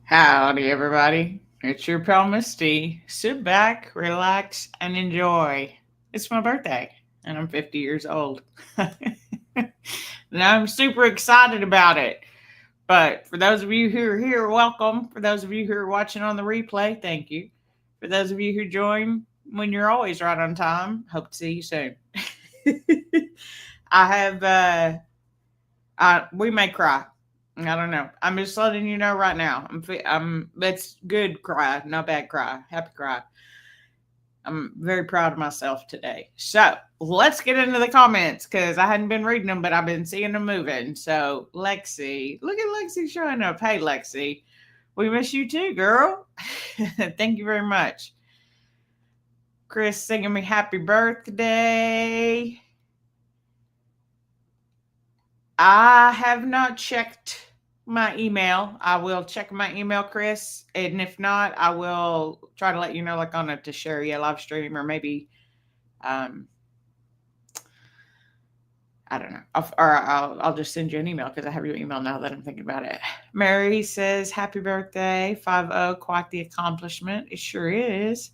Howdy, everybody. It's your pal Misty. Sit back, relax, and enjoy. It's my birthday, and I'm 50 years old. And I'm super excited about it. But for those of you who are here, welcome. For those of you who are watching on the replay, thank you. For those of you who join when you're always right on time, hope to see you soon. I have, we may cry. I don't know. I'm just letting you know right now. That's good cry, not bad cry, happy cry. I'm very proud of myself today. So let's get into the comments because I hadn't been reading them, but I've been seeing them moving. So Lexi, look at Lexi showing up. Hey Lexi, we miss you too, girl. Thank you very much. Chris singing me happy birthday. I have not checked my email. I will check my email, Chris, and if not, I will try to let you know, like on a to share live stream, or maybe, um, I don't know, I'll just send you an email because I have your email now that I'm thinking about it. Mary says, "Happy birthday, 50, quite the accomplishment." It sure is.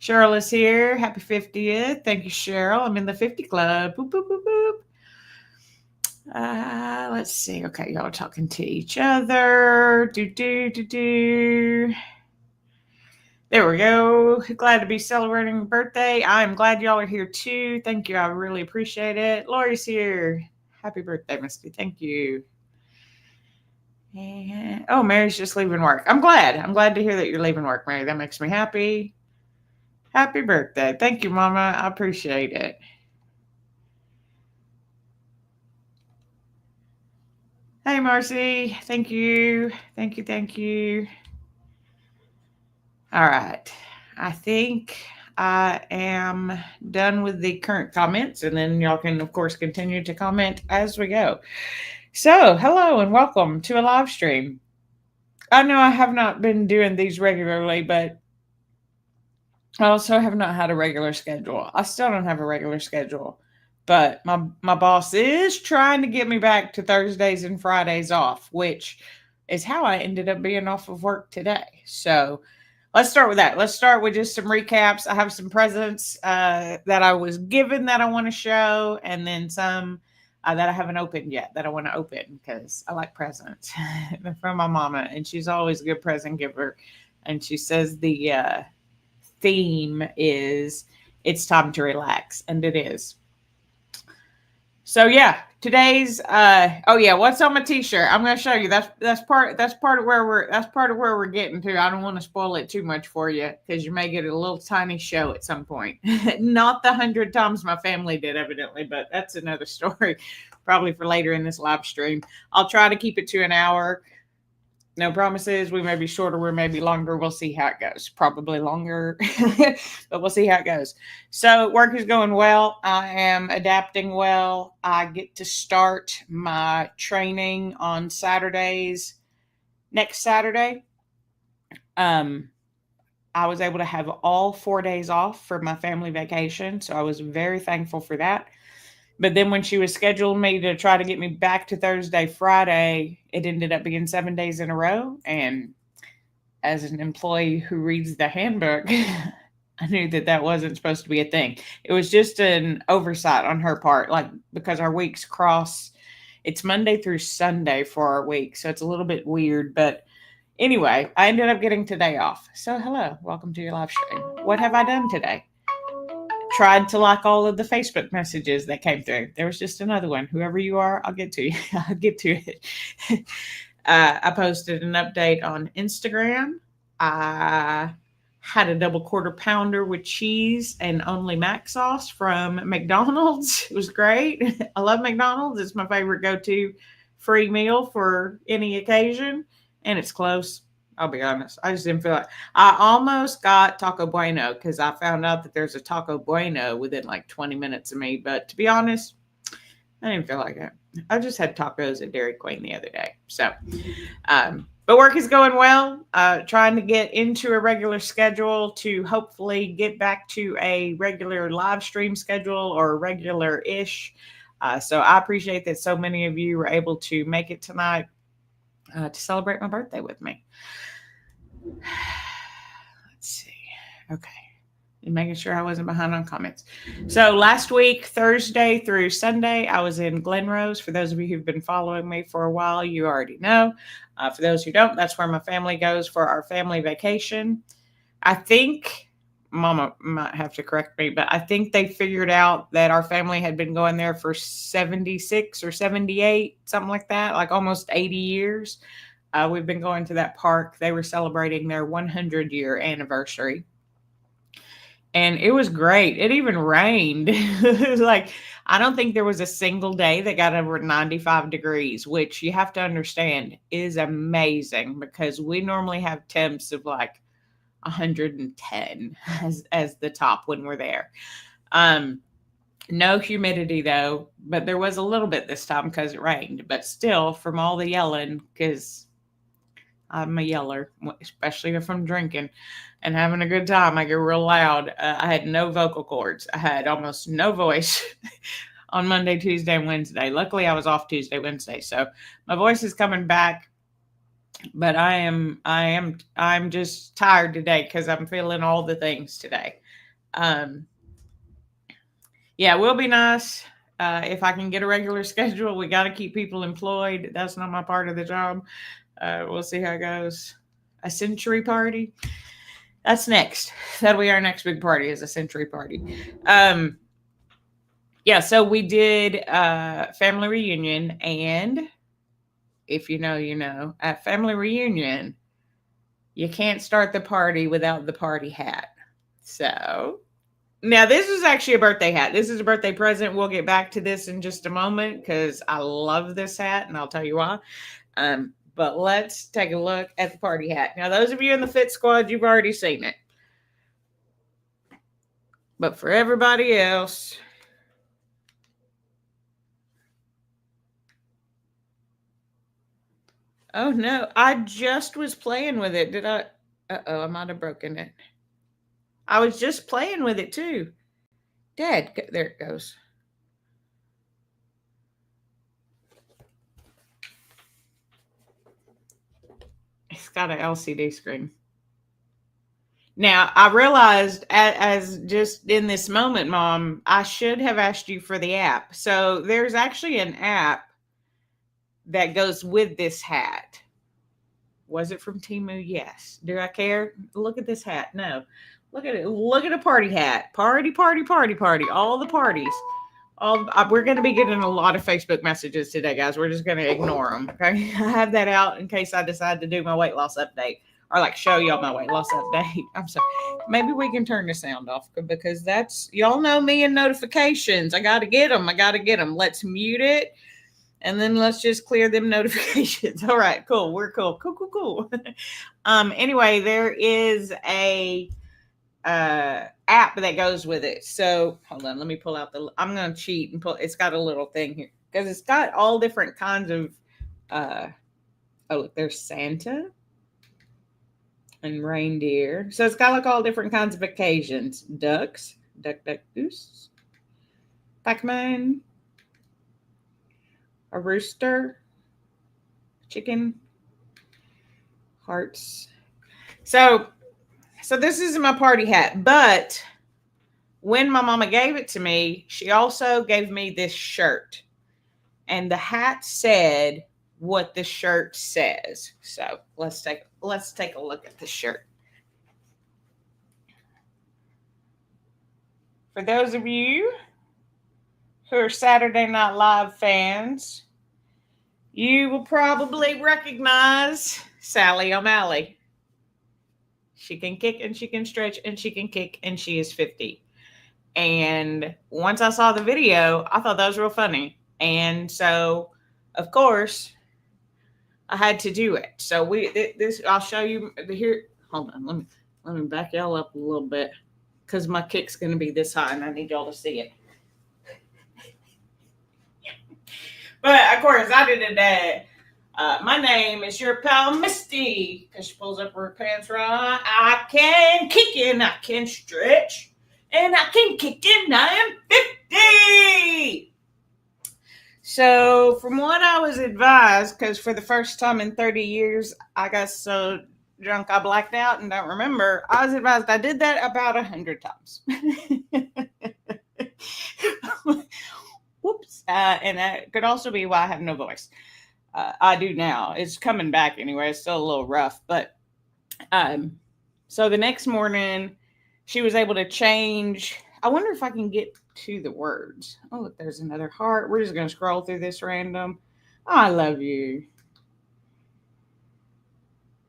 Cheryl is here. Happy 50th. Thank you, Cheryl. I'm in the 50 club. Boop, boop, boop, boop. Let's see. Okay, y'all are talking to each other. Do. There we go. Glad to be celebrating birthday. I'm glad y'all are here too. Thank you. I really appreciate it. Lori's here. Happy birthday, Misty. Thank you. And oh, Mary's just leaving work. I'm glad. I'm glad to hear that you're leaving work, Mary. That makes me happy. Happy birthday. Thank you, Mama. I appreciate it. Hey, Marcy. Thank you. Thank you. Thank you. All right. I think I am done with the current comments, and then y'all can, of course, continue to comment as we go. So, hello and welcome to a live stream. I know I have not been doing these regularly, but I also have not had a regular schedule. I still don't have a regular schedule, but my boss is trying to get me back to Thursdays and Fridays off, which is how I ended up being off of work today. So, let's start with that. Let's start with just some recaps. I have some presents that I was given that I want to show, and then some that I haven't opened yet that I want to open because I like presents. They're from my mama, and she's always a good present giver. And she says the theme is "It's time to relax," and it is. So yeah, today's oh yeah, what's on my t-shirt? I'm gonna show you. That's part of where we're getting to. I don't want to spoil it too much for you because you may get a little tiny show at some point. Not the 100 times my family did, evidently, but that's another story, probably for later in this live stream. I'll try to keep it to an hour. No promises. We may be shorter, we may be longer. We'll see how it goes. Probably longer, but we'll see how it goes. So, work is going well. I am adapting well. I get to start my training on Saturdays. Next Saturday, I was able to have all 4 days off for my family vacation. So, I was very thankful for that. But then when she was scheduling me to try to get me back to Thursday, Friday, it ended up being 7 days in a row. And as an employee who reads the handbook, I knew that wasn't supposed to be a thing. It was just an oversight on her part, like because our weeks cross. It's Monday through Sunday for our week. So it's a little bit weird. But anyway, I ended up getting today off. So hello, welcome to your live stream. What have I done today? Tried to like all of the Facebook messages that came through. There was just another one. Whoever you are, I'll get to you. I'll get to it. I posted an update on Instagram. I had a double quarter pounder with cheese and only mac sauce from McDonald's. It was great. I love McDonald's. It's my favorite go-to free meal for any occasion, and it's close. I'll be honest. I just didn't feel like I almost got Taco Bueno because I found out that there's a Taco Bueno within like 20 minutes of me. But to be honest, I didn't feel like it. I just had tacos at Dairy Queen the other day. So, but work is going well. Trying to get into a regular schedule to hopefully get back to a regular live stream schedule or regular-ish. So I appreciate that so many of you were able to make it tonight to celebrate my birthday with me. Let's see. Okay. And making sure I wasn't behind on comments. So last week, Thursday through Sunday, I was in Glen Rose. For those of you who've been following me for a while, you already know. For those who don't, that's where my family goes for our family vacation. I think Mama might have to correct me, but I think they figured out that our family had been going there for 76 or 78, something like that, like almost 80 years. We've been going to that park. They were celebrating their 100-year anniversary. And it was great. It even rained. It was like, I don't think there was a single day that got over 95 degrees, which you have to understand is amazing because we normally have temps of like 110 as the top when we're there. No humidity though, but there was a little bit this time because it rained. But still, from all the yelling, because I'm a yeller, especially if I'm drinking and having a good time. I get real loud. I had no vocal cords. I had almost no voice on Monday, Tuesday, and Wednesday. Luckily, I was off Tuesday, Wednesday, so my voice is coming back. But I'm just tired today because I'm feeling all the things today. Yeah, it will be nice if I can get a regular schedule. We got to keep people employed. That's not my part of the job. We'll see how it goes. A century party. That's next. That'll be our next big party is a century party. Yeah, so we did family reunion, and if you know, you know. At family reunion, you can't start the party without the party hat. So now this is actually a birthday hat. This is a birthday present. We'll get back to this in just a moment because I love this hat, and I'll tell you why. But let's take a look at the party hat. Now, those of you in the Fit Squad, you've already seen it. But for everybody else, oh no, I just was playing with it. Did I? Uh-oh, I might have broken it. I was just playing with it too. Dad, there it goes. It's got an LCD screen. Now, I realized as just in this moment, Mom, I should have asked you for the app. So there's actually an app that goes with this hat. Was it from Temu? Yes. Do I care? Look at this hat. No. Look at it. Look at a party hat. Party, party, party, party. All the parties. We're going to be getting a lot of Facebook messages today, guys. We're just going to ignore them. Okay. I have that out in case I decide to do my weight loss update or like show y'all my weight loss update. I'm sorry. Maybe we can turn the sound off because that's, y'all know me and notifications. I got to get them. Let's mute it. And then let's just clear them notifications. All right, cool. We're cool. Cool. Anyway, there is a app that goes with it. So hold on, let me pull out I'm gonna cheat and pull. It's got a little thing here because it's got all different kinds of. Oh, look, there's Santa and reindeer. So it's got like all different kinds of occasions. Ducks, duck, goose, Pac-Man. A rooster, chicken, hearts. So this is my party hat. But when my mama gave it to me, she also gave me this shirt. And the hat said what the shirt says. So let's take a look at the shirt. For those of you who are Saturday Night Live fans, you will probably recognize Sally O'Malley. She can kick and she can stretch and she can kick and she is 50. And once I saw the video, I thought that was real funny. And so, of course, I had to do it. So I'll show you here. Hold on, let me back y'all up a little bit because my kick's going to be this high and I need y'all to see it. But, of course, I did it. My name is your pal, Misty. Because she pulls up her pants right. I can kick and I can stretch. And I can kick and I am 50. So, from what I was advised, because for the first time in 30 years, I got so drunk, I blacked out and don't remember. I was advised I did that about 100 times. Whoops. And that could also be why I have no voice. I do now. It's coming back anyway. It's still a little rough. But so the next morning, she was able to change. I wonder if I can get to the words. Oh, look, there's another heart. We're just going to scroll through this random. Oh, I love you.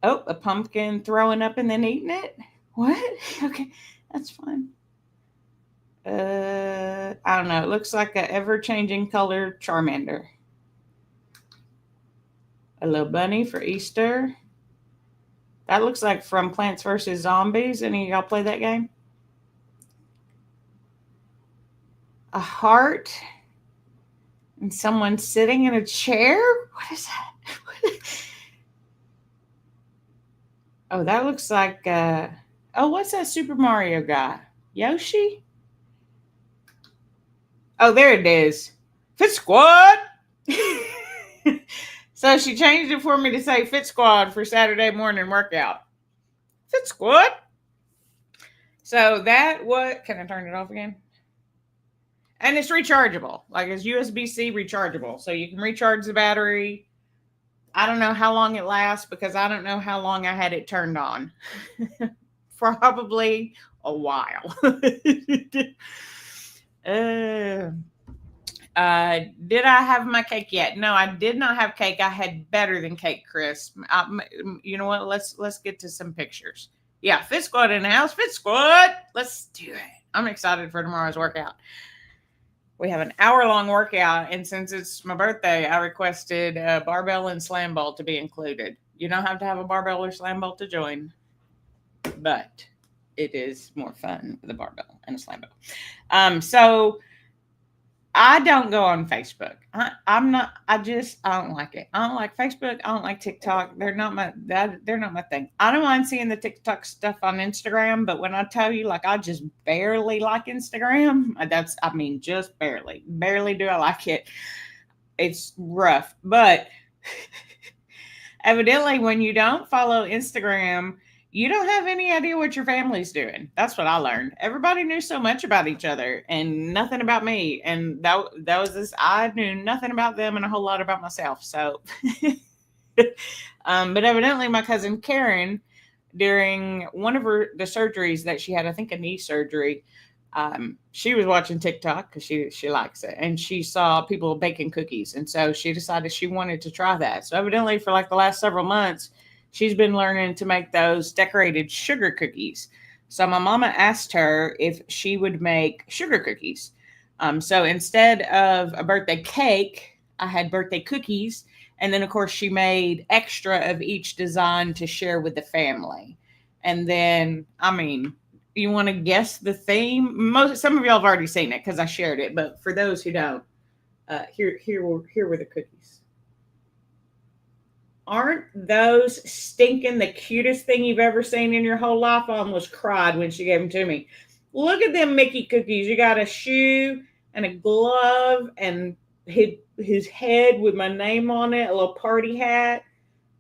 Oh, a pumpkin throwing up and then eating it? What? Okay, that's fine. I don't know. It looks like an ever-changing color Charmander. A little bunny for Easter. That looks like from Plants vs. Zombies. Any of y'all play that game? A heart and someone sitting in a chair? What is that? Oh, that looks like, what's that Super Mario guy? Yoshi? Oh, there it is. Fit Squad! So she changed it for me to say Fit Squad for Saturday morning workout. Fit Squad! So can I turn it off again? And it's rechargeable. Like it's USB-C rechargeable. So you can recharge the battery. I don't know how long it lasts because I don't know how long I had it turned on. Probably a while. Did I have my cake yet? No, I did not have cake. I had better than cake, Chris. You know what? Let's get to some pictures. Yeah, Fit Squad in the house. Fit Squad. Let's do it. I'm excited for tomorrow's workout. We have an hour-long workout, and since it's my birthday, I requested a barbell and slam ball to be included. You don't have to have a barbell or slam ball to join, but it is more fun with a barbell and a slam ball. So I don't go on Facebook. I don't like it. I don't like Facebook. I don't like TikTok. They're not my thing. I don't mind seeing the TikTok stuff on Instagram, but when I tell you, like, I just barely like Instagram, just barely. Barely do I like it. It's rough. But evidently, when you don't follow Instagram, you don't have any idea what your family's doing. That's what I learned. Everybody knew so much about each other and nothing about me. And that was this. I knew nothing about them and a whole lot about myself. So, but evidently my cousin Karen, during one of the surgeries that she had, I think a knee surgery, she was watching TikTok because she likes it. And she saw people baking cookies. And so she decided she wanted to try that. So evidently for like the last several months, she's been learning to make those decorated sugar cookies. So my mama asked her if she would make sugar cookies. So instead of a birthday cake, I had birthday cookies. And then, of course, she made extra of each design to share with the family. And then, you want to guess the theme? Some of y'all have already seen it because I shared it. But for those who don't, here were the cookies. Aren't those stinking the cutest thing you've ever seen in your whole life? I almost cried when she gave them to me. Look at them Mickey cookies. You got a shoe and a glove and his head with my name on it, a little party hat,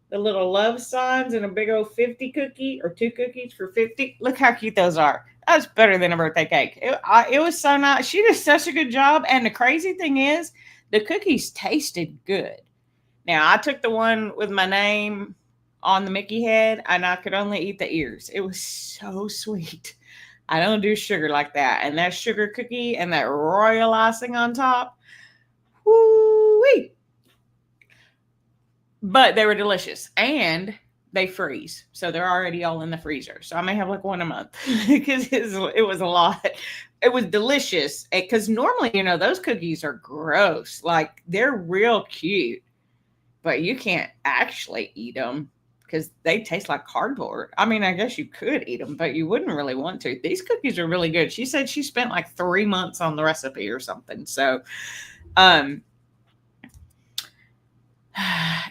the little love signs, and a big old 50 cookie or 2 cookies for 50. Look how cute those are. That's better than a birthday cake. It was so nice. She did such a good job. And the crazy thing is, the cookies tasted good. Now, I took the one with my name on the Mickey head, and I could only eat the ears. It was so sweet. I don't do sugar like that. And that sugar cookie and that royal icing on top, woo-wee. But they were delicious, and they freeze. So they're already all in the freezer. So I may have like one a month because it was a lot. It was delicious because normally, those cookies are gross. Like, they're real cute. But you can't actually eat them because they taste like cardboard. I guess you could eat them, but you wouldn't really want to. These cookies are really good. She said she spent like 3 months on the recipe or something. So, yeah,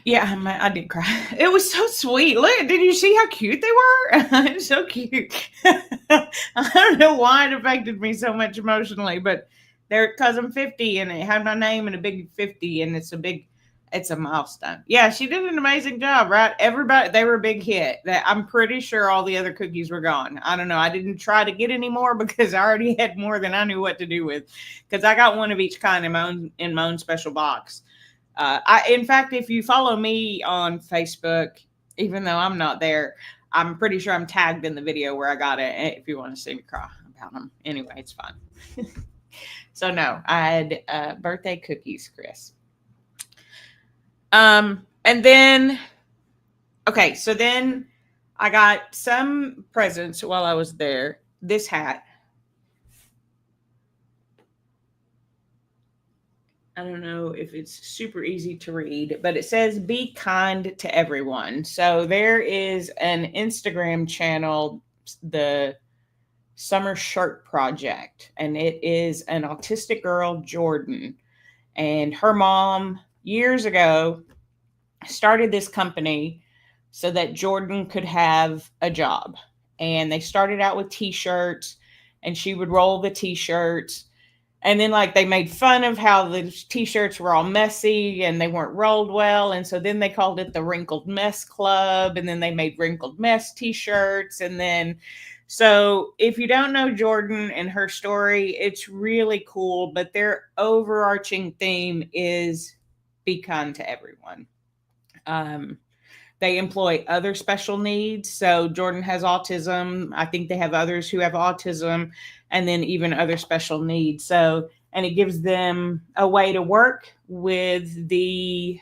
I did cry. It was so sweet. Look, did you see how cute they were? It's so cute. I don't know why it affected me so much emotionally, but because I'm 50 and it had my name and a big 50 and it's a big It's a milestone. Yeah, she did an amazing job, right? Everybody, they were a big hit. That I'm pretty sure all the other cookies were gone. I don't know. I didn't try to get any more because I already had more than I knew what to do with. Because I got one of each kind in my own special box. In fact, if you follow me on Facebook, even though I'm not there, I'm pretty sure I'm tagged in the video where I got it. If you want to see me cry about them, anyway, it's fine. So no, I had birthday cookies, Chris. And then, okay, so then I got some presents while I was there. This hat. I don't know if it's super easy to read, but it says be kind to everyone. So there is an Instagram channel, the Summer Shirt Project, and it is an autistic girl, Jordan, and her mom years ago started this company so that Jordan could have a job. And they started out with t-shirts, and she would roll the t-shirts. And then like they made fun of how the t-shirts were all messy and they weren't rolled well. And so then they called it the Wrinkled Mess Club. And then they made Wrinkled Mess t-shirts. And then, so if you don't know Jordan and her story, it's really cool. But their overarching theme is be kind to everyone. They employ other special needs. So Jordan has autism. I think they have others who have autism, and then even other special needs. So, and it gives them a way to work with the,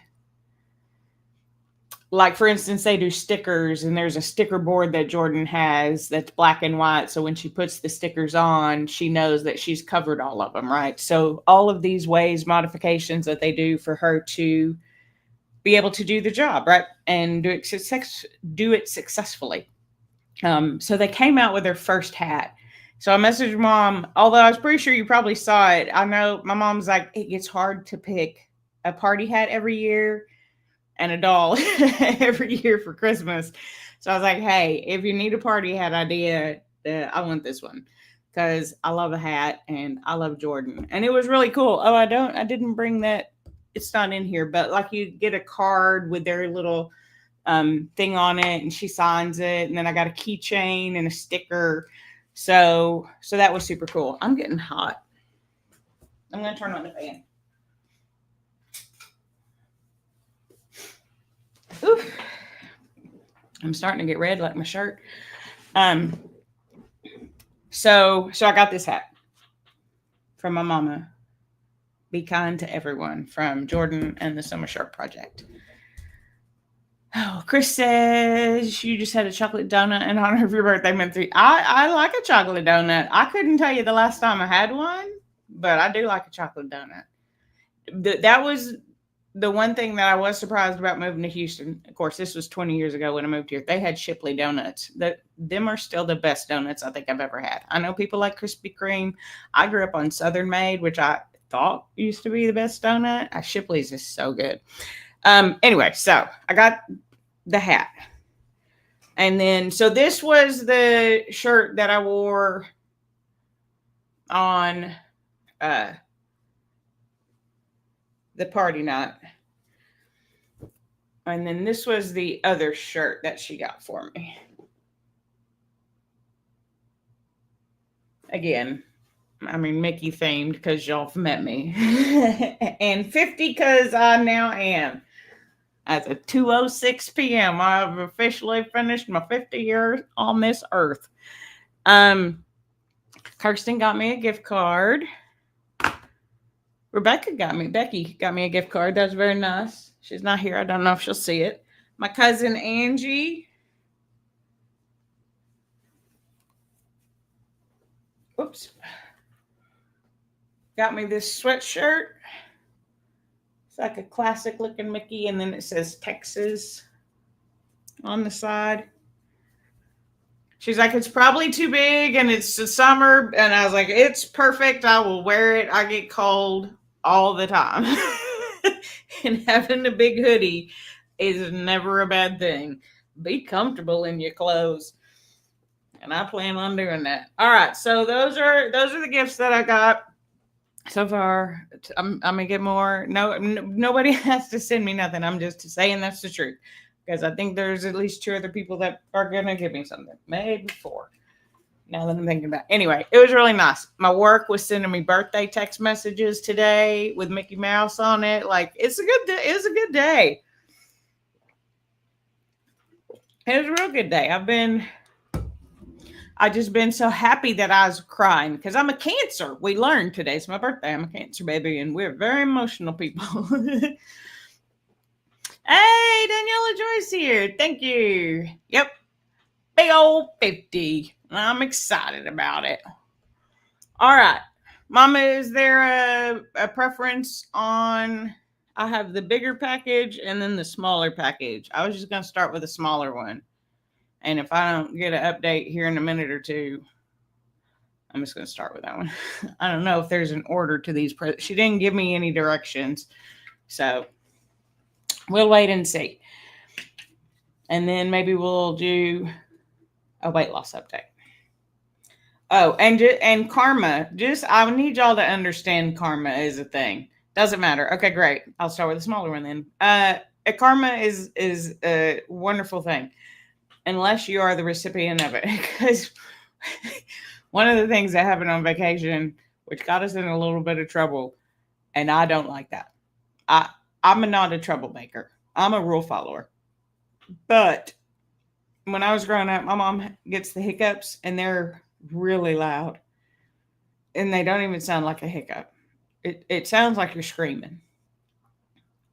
like for instance, they do stickers, and there's a sticker board that Jordan has that's black and white. So when she puts the stickers on, she knows that she's covered all of them, right? So all of these ways, modifications that they do for her to be able to do the job, right? And do it successfully. So they came out with their first hat. So I messaged mom, although I was pretty sure you probably saw it. I know my mom's like, it gets hard to pick a party hat every year and a doll every year for Christmas. So I was like, hey, if you need a party hat idea, I want this one because I love a hat and I love Jordan. And it was really cool. Oh, I didn't bring that. It's not in here, but like you get a card with their little thing on it and she signs it. And then I got a keychain and a sticker. So that was super cool. I'm getting hot. I'm going to turn on the fan. Oof. I'm starting to get red like my shirt. So I got this hat from my mama. Be kind to everyone, from Jordan and the Summer Shirt Project. Oh, Chris says you just had a chocolate donut in honor of your birthday month 3. I like a chocolate donut. I couldn't tell you the last time I had one, but I do like a chocolate donut. That was the one thing that I was surprised about moving to Houston. Of course, this was 20 years ago when I moved here. They had Shipley donuts. Them are still the best donuts I think I've ever had. I know people like Krispy Kreme. I grew up on Southern Made, which I thought used to be the best donut. Shipley's is so good. Anyway, so I got the hat. And then, so this was the shirt that I wore on the party night. And then this was the other shirt that she got for me. Again, I mean, Mickey themed because y'all have met me. And 50 because I now am. At 2:06 p.m., I've officially finished my 50 years on this earth. Kirsten got me a gift card. Becky got me a gift card. That's very nice. She's not here. I don't know if she'll see it. My cousin Angie. Oops. Got me this sweatshirt. It's like a classic looking Mickey, and then it says Texas on the side. She's like, it's probably too big and it's the summer. And I was like, it's perfect. I will wear it. I get cold all the time. And having a big hoodie is never a bad thing. Be comfortable in your clothes. And I plan on doing that. All right. So those are the gifts that I got. So far, I'm gonna get more. Nobody has to send me nothing. I'm just saying that's the truth, because I think there's at least 2 other people that are gonna give me something, maybe 4. Now that I'm thinking about it. Anyway, it was really nice. My work was sending me birthday text messages today with Mickey Mouse on it. Like, it's a good day. It was a good day. It was a real good day. I just been so happy that I was crying because I'm a Cancer. We learned today's my birthday. I'm a Cancer baby, and we're very emotional people. Hey, Daniela Joyce here. Thank you. Yep. Big old 50. I'm excited about it. All right. Mama, is there a preference on? I have the bigger package and then the smaller package. I was just going to start with the smaller one. And if I don't get an update here in a minute or two, I'm just going to start with that one. I don't know if there's an order to these. She didn't give me any directions. So we'll wait and see. And then maybe we'll do a weight loss update. Oh, and karma. I need y'all to understand karma is a thing. Doesn't matter. Okay, great. I'll start with the smaller one then. Karma is a wonderful thing, unless you are the recipient of it. Because one of the things that happened on vacation, which got us in a little bit of trouble, and I don't like that. I'm not a troublemaker. I'm a rule follower. But when I was growing up, my mom gets the hiccups, and they're really loud. And they don't even sound like a hiccup. It sounds like you're screaming.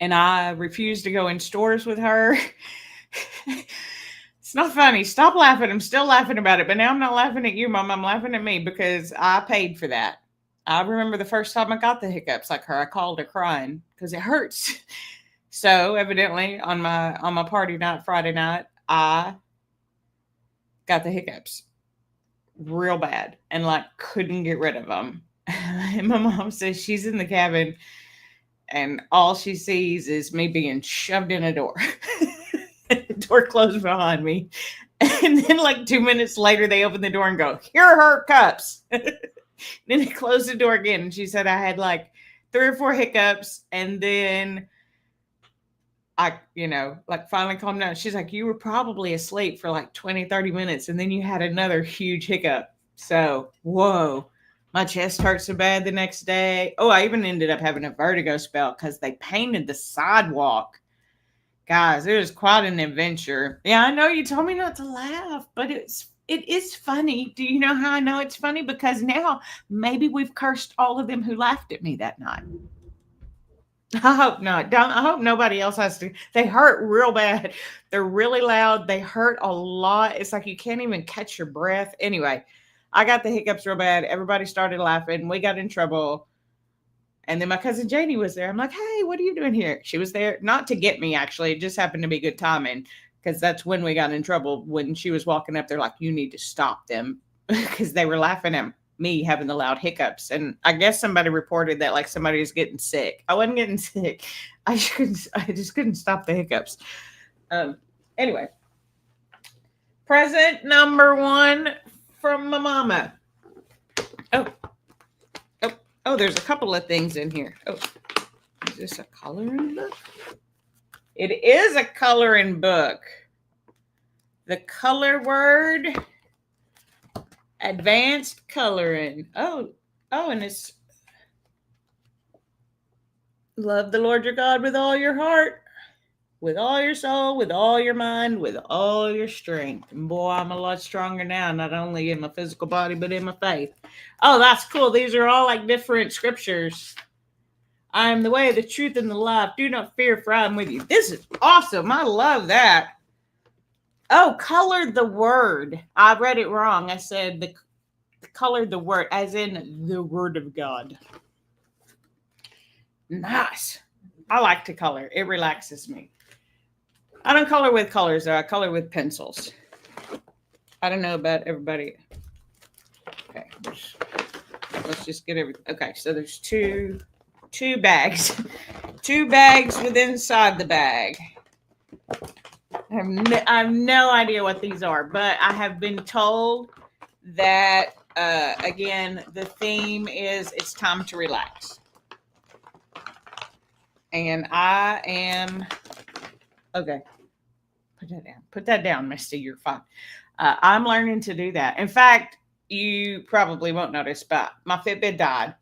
And I refuse to go in stores with her. It's not funny. Stop laughing. I'm still laughing about it. But now I'm not laughing at you, Mom. I'm laughing at me because I paid for that. I remember the first time I got the hiccups like her. I called her crying because it hurts. So evidently on my party night, Friday night, I got the hiccups real bad and like couldn't get rid of them. And my mom says she's in the cabin and all she sees is me being shoved in a door. The door closed behind me. And then like 2 minutes later, they open the door and go, "Here are her cups." Then they closed the door again. And she said I had like 3 or 4 hiccups. And then I, like finally calmed down. She's like, "You were probably asleep for like 20, 30 minutes. And then you had another huge hiccup." So, whoa, my chest hurt so bad the next day. Oh, I even ended up having a vertigo spell because they painted the sidewalk. Guys, it was quite an adventure. Yeah, I know you told me not to laugh, but it is funny. Do you know how I know it's funny? Because now maybe we've cursed all of them who laughed at me that night. I hope not. I hope nobody else has to. They hurt real bad. They're really loud. They hurt a lot. It's like you can't even catch your breath. Anyway, I got the hiccups real bad. Everybody started laughing. We got in trouble. And then my cousin Janie was there. I'm like, "Hey, what are you doing here?" She was there not to get me, actually. It just happened to be good timing because that's when we got in trouble. When she was walking up, they're like, "You need to stop them," because they were laughing at me having the loud hiccups. And I guess somebody reported that like somebody was getting sick. I wasn't getting sick. I just couldn't stop the hiccups. Anyway, present number 1 from my mama. Oh, there's a couple of things in here. Oh, is this a coloring book? It is a coloring book. The color word, advanced coloring. Oh, and it's love the Lord your God with all your heart, with all your soul, with all your mind, with all your strength. And boy, I'm a lot stronger now, not only in my physical body, but in my faith. Oh, that's cool. These are all like different scriptures. "I am the way, the truth, and the life. Do not fear, for I am with you." This is awesome. I love that. Oh, colored the word. I read it wrong. I said the colored the word, as in the word of God. Nice. I like to color. It relaxes me. I don't color with colors, though. I color with pencils. I don't know about everybody. Okay. Let's just get everything. Okay, so there's two bags. 2 bags with inside the bag. I have no idea what these are, but I have been told that again, the theme is it's time to relax. And I am, okay, put that down. Put that down, Misty, you're fine. I'm learning to do that. In fact, you probably won't notice, but my Fitbit died.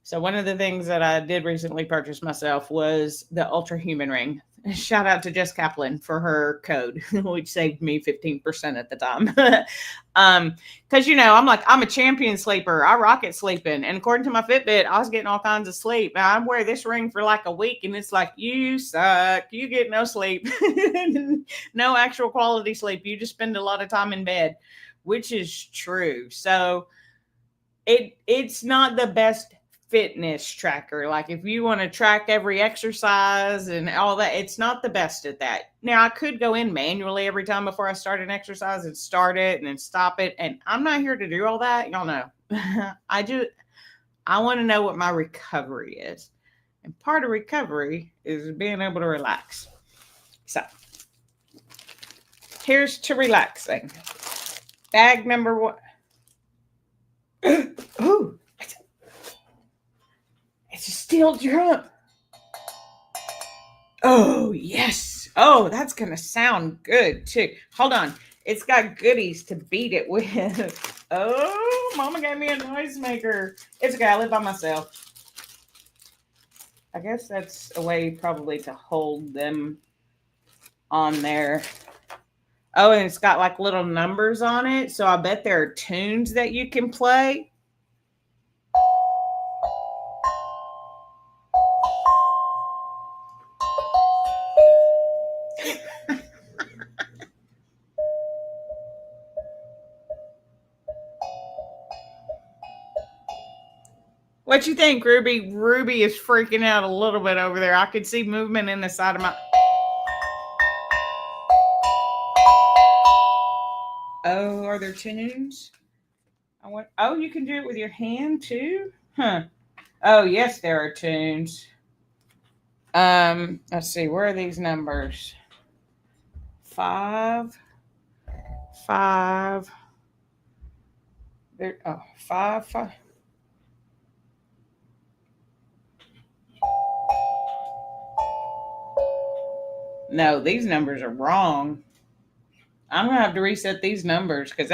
So one of the things that I did recently purchase myself was the Ultra Human Ring. Shout out to Jess Kaplan for her code, which saved me 15% at the time. Because I'm a champion sleeper. I rock at sleeping, and according to my Fitbit, I was getting all kinds of sleep. Now I wear this ring for like a week, and it's like, you suck. You get no sleep, no actual quality sleep. You just spend a lot of time in bed, which is true. So it's not the best fitness tracker. Like if you want to track every exercise and all that, it's not the best at that. Now I could go in manually every time before I start an exercise and start it and then stop it. And I'm not here to do all that. Y'all know. I want to know what my recovery is. And part of recovery is being able to relax. So here's to relaxing. Bag number 1. Ooh. It's a steel drum. Oh, yes. Oh, that's going to sound good, too. Hold on. It's got goodies to beat it with. Oh, Mama gave me a noisemaker. It's okay. I live by myself. I guess that's a way probably to hold them on there. Oh, and it's got like little numbers on it. So I bet there are tunes that you can play. What you think, Ruby? Ruby is freaking out a little bit over there. I could see movement in the side of my... Oh, are there tunes? Oh, you can do it with your hand too? Huh. Oh, yes, there are tunes. Let's see. Where are these numbers? 5. There. Oh, 5. No, these numbers are wrong. I'm going to have to reset these numbers because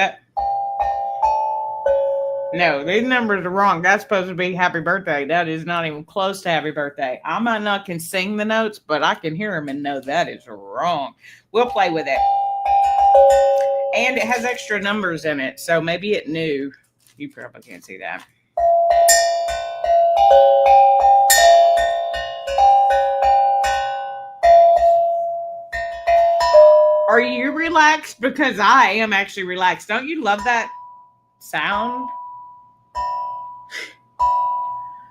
no, these numbers are wrong. That's supposed to be happy birthday. That is not even close to happy birthday. I might not can sing the notes, but I can hear them and know that is wrong. We'll play with it. And it has extra numbers in it, so maybe it knew. You probably can't see that. Are you relaxed? Because I am actually relaxed. Don't you love that sound?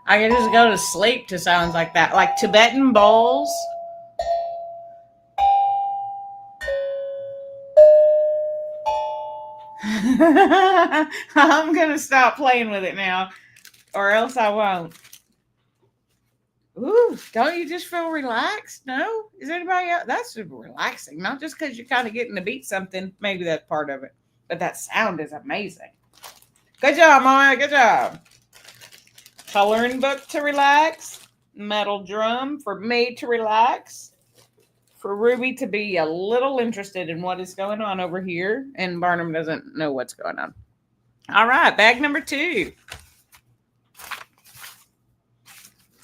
I can just go to sleep to sounds like that. Like Tibetan bowls. I'm going to stop playing with it now, or else I won't. Ooh, don't you just feel relaxed? No? Is anybody else? That's relaxing. Not just because you're kind of getting to beat something. Maybe that's part of it. But that sound is amazing. Good job, Maya. Good job. Coloring book to relax. Metal drum for me to relax. For Ruby to be a little interested in what is going on over here. And Barnum doesn't know what's going on. All right, bag number 2.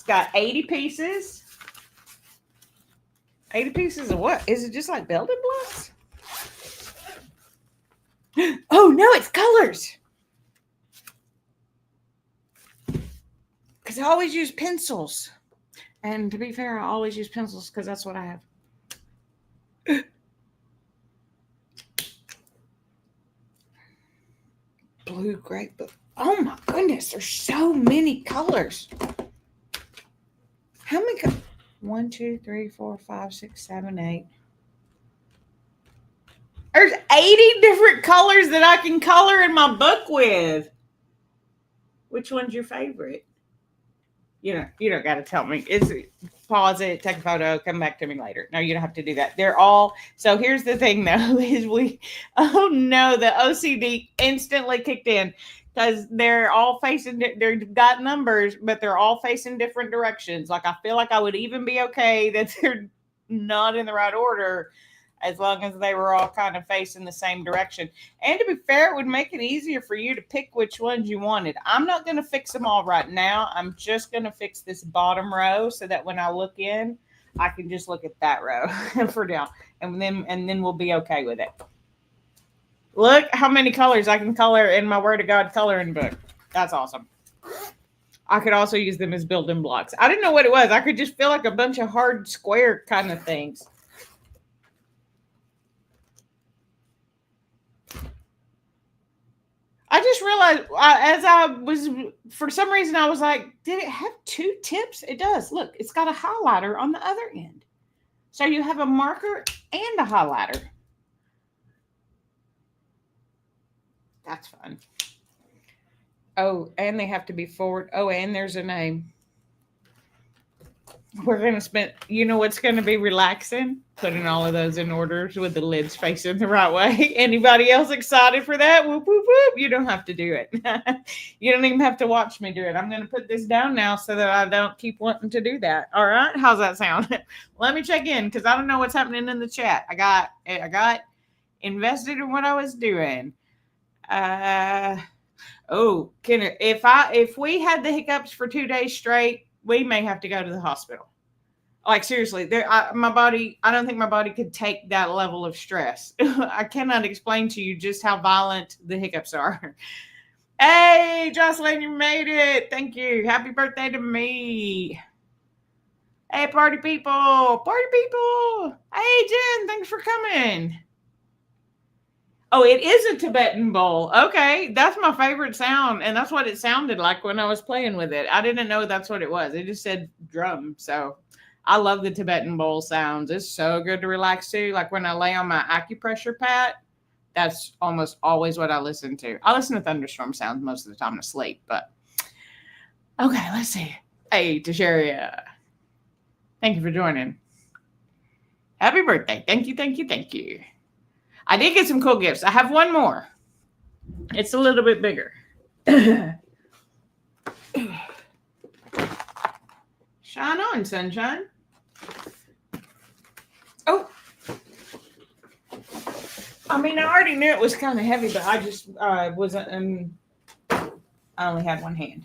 Got 80 pieces. 80 pieces of what? Is it just like building blocks? Oh, no, it's colors. Because I always use pencils. And to be fair, I always use pencils because that's what I have. Blue, gray, but oh my goodness, there's so many colors. How many? 1, 2, 3, 4, 5, 6, 7, 8. There's 80 different colors that I can color in my book with. Which one's your favorite? You don't got to tell me. Pause it, take a photo, come back to me later. No, you don't have to do that. They're all. So here's the thing, though, is the OCD instantly kicked in. because they're all facing, they've got numbers, but they're all facing different directions. Like, I feel like I would even be okay that they're not in the right order as long as they were all kind of facing the same direction. And to be fair, it would make it easier for you to pick which ones you wanted. I'm not going to fix them all right now. I'm just going to fix this bottom row so that when I look in, I can just look at that row for down, and then we'll be okay with it. Look how many colors I can color in my Word of God coloring book. That's awesome. I could also use them as building blocks. I didn't know what it was. I could just feel like a bunch of hard square kind of things. I just realized as I was, for some reason, I was like, did it have two tips? It does. Look, it's got a highlighter on the other end. So you have a marker and a highlighter. That's fun. Oh, and they have to be forward. Oh, and there's a name. We're going to spend, you know what's going to be relaxing? Putting all of those in order with the lids facing the right way. Anybody else excited for that? Whoop, whoop, whoop. You don't have to do it. You don't even have to watch me do it. I'm going to put this down now so that I don't keep wanting to do that. All right? How's that sound? Let me check in because I don't know what's happening in the chat. I got invested in what I was doing. Oh, Kenner, if we had the hiccups for 2 days straight, we may have to go to the hospital. Like, seriously, my body, I don't think my body could take that level of stress. I cannot explain to you just how violent the hiccups are. Hey, Jocelyn, you made it. Thank you. Happy birthday to me. Hey, party people. Party people. Hey, Jen, thanks for coming. Oh, it is a Tibetan bowl. Okay, that's my favorite sound, and that's what it sounded like when I was playing with it. I didn't know that's what it was. It just said drum, so I love the Tibetan bowl sounds. It's so good to relax to. Like when I lay on my acupressure pad, that's almost always what I listen to. I listen to thunderstorm sounds most of the time to sleep, but okay, let's see. Hey, Tasharia, thank you for joining. Happy birthday. Thank you, thank you, thank you. I did get some cool gifts. I have one more. It's a little bit bigger. Shine on, sunshine. Oh. I mean, I already knew it was kind of heavy, but I just wasn't. I only had one hand.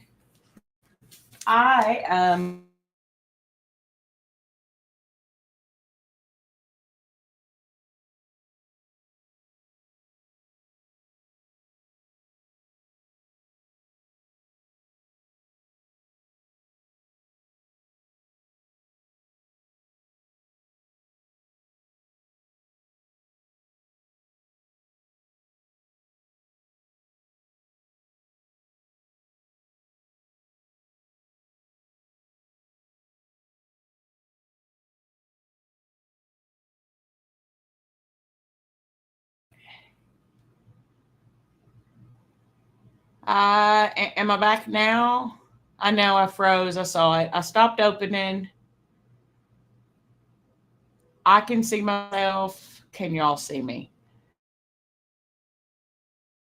Am I back now? I know I froze. I saw it. I stopped opening. I can see myself. Can y'all see me?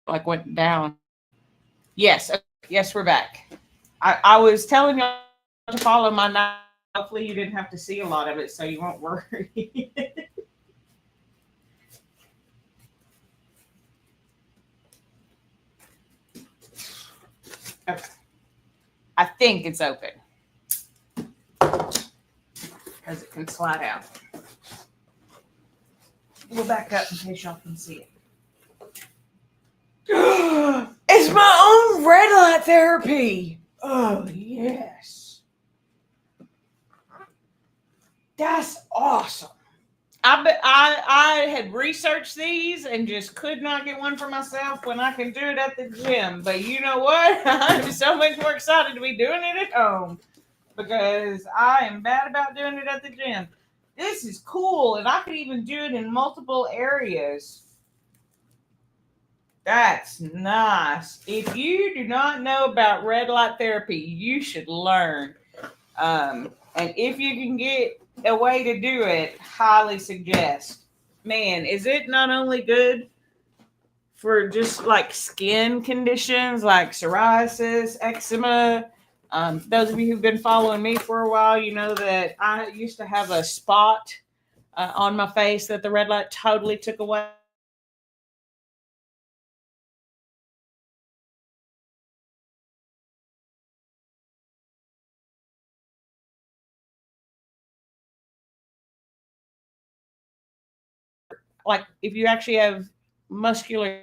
Like went down. Yes. Yes, we're back. I was telling y'all to follow my night. Hopefully you didn't have to see a lot of it, so you won't worry. Okay. I think it's open because it can slide out. We'll back up in case y'all can see it. It's my own red light therapy. Oh, yes. That's awesome. I had researched these and just could not get one for myself when I can do it at the gym. But you know what? I'm so much more excited to be doing it at home because I am bad about doing it at the gym. This is cool, and I could even do it in multiple areas. That's nice. If you do not know about red light therapy, you should learn. And if you can get a way to do it, highly suggest. Man, is it not only good for just like skin conditions like psoriasis, eczema. Those of you who've been following me for a while, you know that I used to have a spot on my face that the red light totally took away. Like if you actually have muscular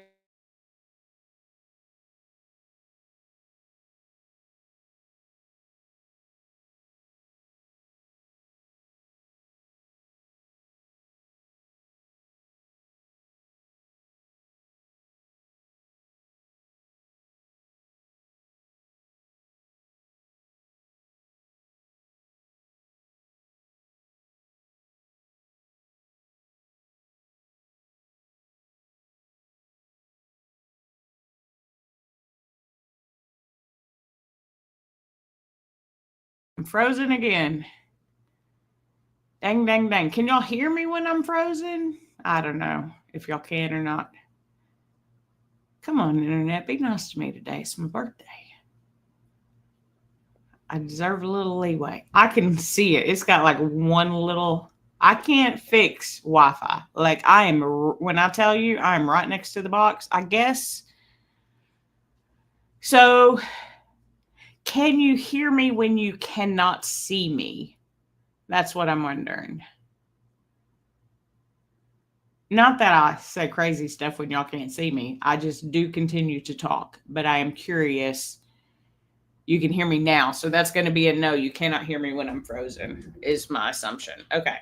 I'm frozen again. Dang, dang, dang. Can y'all hear me when I'm frozen? I don't know if y'all can or not. Come on, Internet. Be nice to me today. It's my birthday. I deserve a little leeway. I can see it. It's got like one little. I can't fix Wi Fi. Like, when I tell you, I'm right next to the box, I guess. So, can you hear me when you cannot see me? That's what I'm wondering. Not that I say crazy stuff when y'all can't see me. I just do continue to talk, but I am curious. You can hear me now. So that's going to be a no. You cannot hear me when I'm frozen, is my assumption. Okay.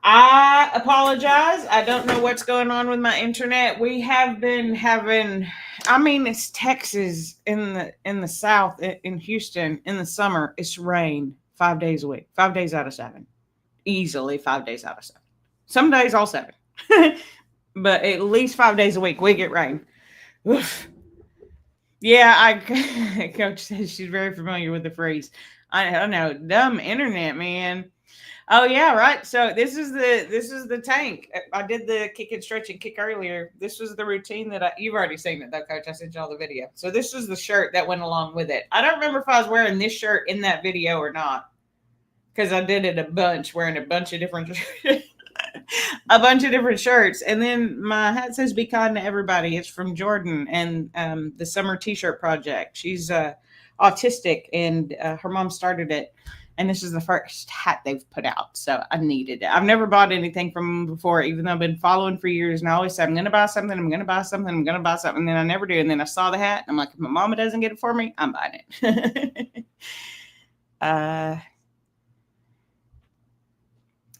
I apologize. I don't know what's going on with my internet. We have been having, it's Texas in the South, in Houston in the summer. It's rain 5 days a week, 5 days out of 7, easily 5 days out of 7. Some days all 7, but at least 5 days a week we get rain. Oof. Yeah, Coach says she's very familiar with the phrase. I know, dumb internet, man. Oh yeah, right. So this is the tank. I did the kick and stretch and kick earlier. This was the routine that you've already seen it though, Coach. I sent y'all the video. So this was the shirt that went along with it. I don't remember if I was wearing this shirt in that video or not, because I did it a bunch, wearing a bunch of different shirts. And then my hat says "Be kind to everybody." It's from Jordan and the Summer T-shirt project. She's autistic, and her mom started it. And this is the first hat they've put out. So I needed it. I've never bought anything from them before, even though I've been following for years. And I always say, I'm going to buy something. I'm going to buy something. I'm going to buy something. And then I never do. And then I saw the hat. And I'm like, if my mama doesn't get it for me, I'm buying it.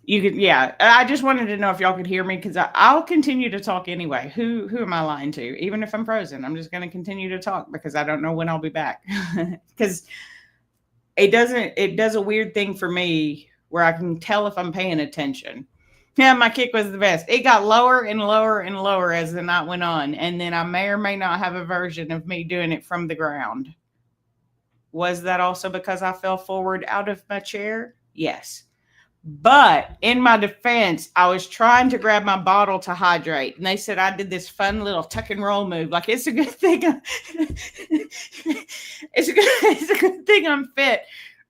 You could, yeah. I just wanted to know if y'all could hear me, because I'll continue to talk anyway. Who am I lying to? Even if I'm frozen, I'm just going to continue to talk because I don't know when I'll be back. Because it does a weird thing for me where I can tell if I'm paying attention. Yeah, my kick was the best. It got lower and lower and lower as the night went on. And then I may or may not have a version of me doing it from the ground. Was that also because I fell forward out of my chair? Yes. But in my defense, I was trying to grab my bottle to hydrate. And they said I did this fun little tuck and roll move. Like, it's a good thing. It's a good thing I'm fit,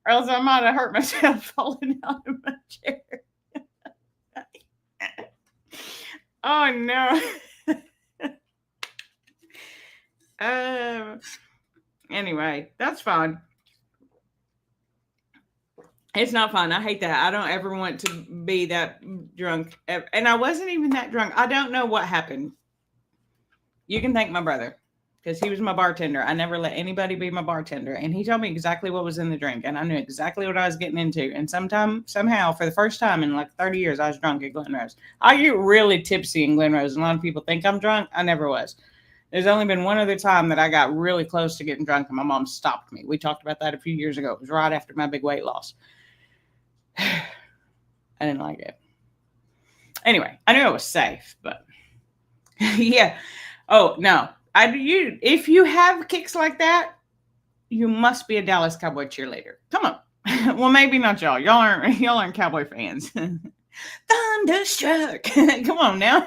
or else I might have hurt myself falling out of my chair. Oh, no. Anyway, that's fine. It's not fun. I hate that. I don't ever want to be that drunk. And I wasn't even that drunk. I don't know what happened. You can thank my brother, because he was my bartender. I never let anybody be my bartender. And he told me exactly what was in the drink. And I knew exactly what I was getting into. And somehow, for the first time in like 30 years, I was drunk at Glen Rose. I get really tipsy in Glen Rose. And a lot of people think I'm drunk. I never was. There's only been one other time that I got really close to getting drunk, and my mom stopped me. We talked about that a few years ago. It was right after my big weight loss. I didn't like it. Anyway, I knew I was safe, but yeah. Oh, no. If you have kicks like that, you must be a Dallas Cowboy cheerleader. Come on. Well, maybe not y'all. Y'all aren't Cowboy fans. Thunderstruck. Come on now.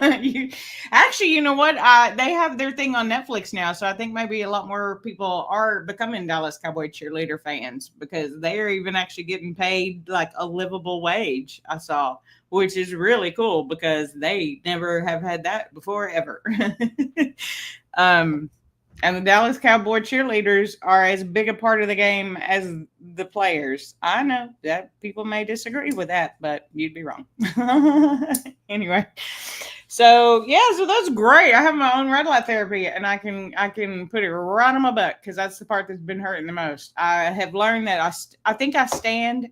You know what? They have their thing on Netflix now, so I think maybe a lot more people are becoming Dallas Cowboy cheerleader fans because they are even actually getting paid like a livable wage. I saw, which is really cool because they never have had that before ever. um, and the Dallas Cowboy cheerleaders are as big a part of the game as the players. I know that people may disagree with that, but you'd be wrong. Anyway, so yeah, so that's great. I have my own red light therapy, and I can put it right on my butt because that's the part that's been hurting the most. I have learned that I think I stand.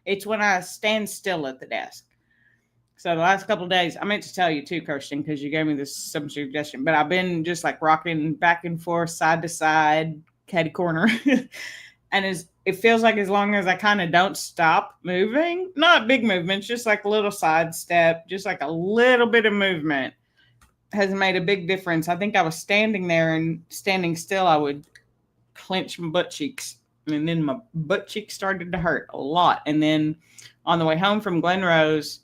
It's when I stand still at the desk. So the last couple of days, I meant to tell you too, Kirsten, because you gave me some suggestion. But I've been just like rocking back and forth, side to side, catty corner, and it feels like as long as I kind of don't stop moving, not big movements, just like a little side step, just like a little bit of movement, has made a big difference. I think I was standing there and standing still, I would clench my butt cheeks, and then my butt cheeks started to hurt a lot. And then on the way home from Glen Rose,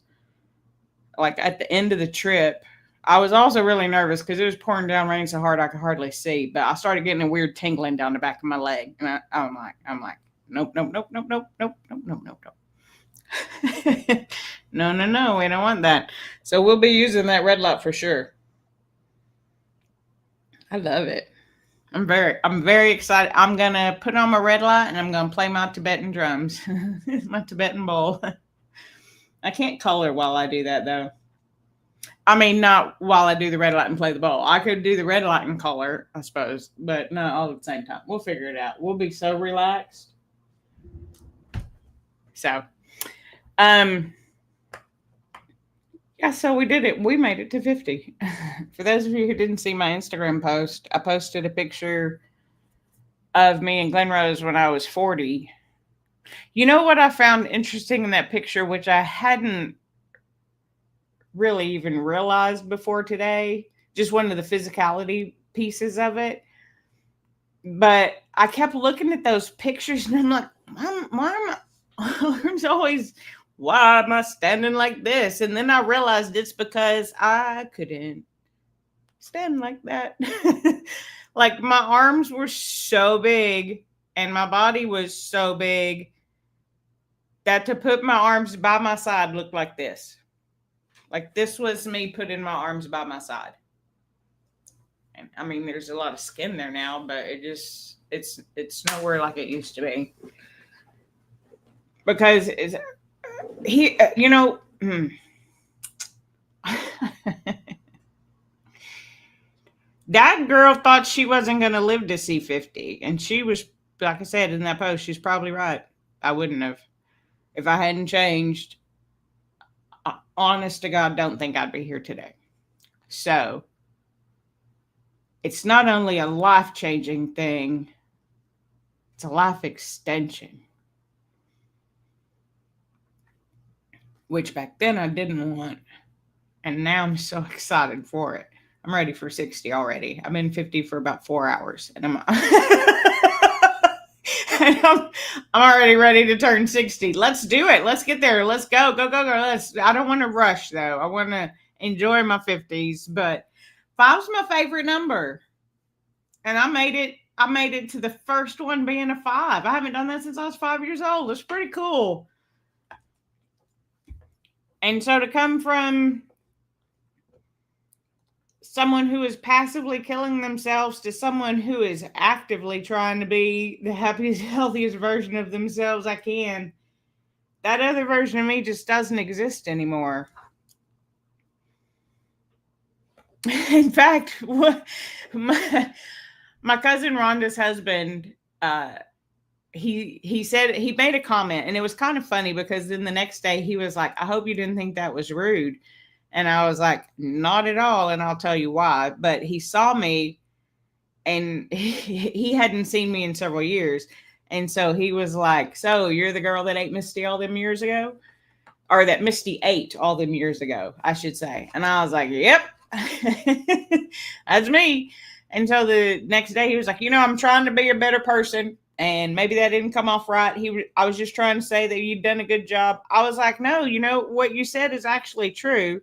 like at the end of the trip, I was also really nervous because it was pouring down rain so hard I could hardly see. But I started getting a weird tingling down the back of my leg, and I'm like, nope, nope, nope, nope, nope, nope, nope, nope, nope, nope. No, we don't want that. So we'll be using that red light for sure. I love it. I'm very excited. I'm gonna put on my red light and I'm gonna play my Tibetan drums, my Tibetan bowl. I can't color while I do that though. I mean, not while I do the red light and play the bowl. I could do the red light and color, I suppose, but not all at the same time. We'll figure it out. We'll be so relaxed. So, yeah, so we did it. We made it to 50. For those of you who didn't see my Instagram post, I posted a picture of me in Glen Rose when I was 40. You know what I found interesting in that picture, which I hadn't really even realized before today, just one of the physicality pieces of it. But I kept looking at those pictures and I'm like, why am I standing like this? And then I realized it's because I couldn't stand like that. Like my arms were so big and my body was so big that to put my arms by my side looked like this. Like this was me putting my arms by my side. And I mean, there's a lot of skin there now, but it's nowhere like it used to be. Because that girl thought she wasn't going to live to see 50. And she was, like I said in that post, she's probably right. I wouldn't have. If I hadn't changed, honest to God, don't think I'd be here today. So it's not only a life-changing thing, it's a life extension. Which back then I didn't want. And now I'm so excited for it. I'm ready for 60 already. I've been 50 for about 4 hours. And I'm already ready to turn 60. Let's do it. Let's get there. Let's go. Go. I don't want to rush though. I want to enjoy my 50s, but 5's my favorite number. And I made it to the first one being a 5. I haven't done that since I was 5 years old. It's pretty cool. And so to come from someone who is passively killing themselves to someone who is actively trying to be the happiest, healthiest version of themselves I can, that other version of me just doesn't exist anymore. In fact, my cousin Rhonda's husband, he said, he made a comment, and it was kind of funny because then the next day he was like, I hope you didn't think that was rude. And I was like, not at all. And I'll tell you why. But he saw me and he hadn't seen me in several years. And so he was like, so you're the girl that ate Misty all them years ago? Or that Misty ate all them years ago, I should say. And I was like, yep, that's me. And so the next day he was like, I'm trying to be a better person. And maybe that didn't come off right. I was just trying to say that you'd done a good job. I was like, no, what you said is actually true.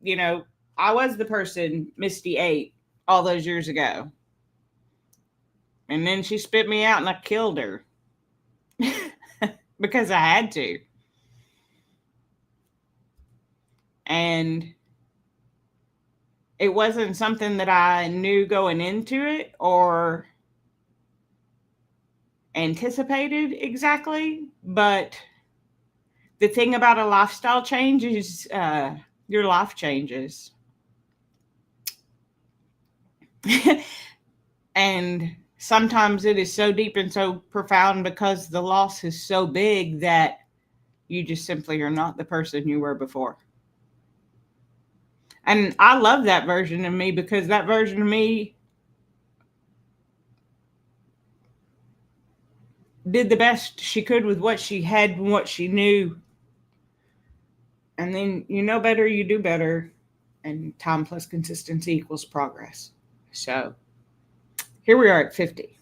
I was the person Misty ate all those years ago. And then she spit me out and I killed her. Because I had to. And it wasn't something that I knew going into it or anticipated exactly. But the thing about a lifestyle change is your life changes. And sometimes it is so deep and so profound because the loss is so big that you just simply are not the person you were before. And I love that version of me because that version of me did the best she could with what she had and what she knew. And then you know better, you do better. And time plus consistency equals progress. So here we are at 50,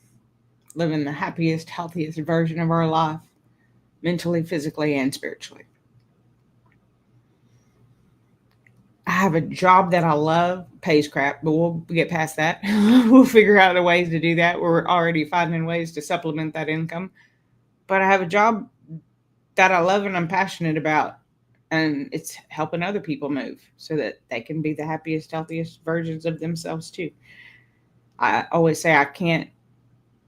living the happiest, healthiest version of our life, mentally, physically, and spiritually. I have a job that I love, pays crap, but we'll get past that. We'll figure out the ways to do that. We're already finding ways to supplement that income. But I have a job that I love and I'm passionate about, and it's helping other people move so that they can be the happiest, healthiest versions of themselves too. I always say I can't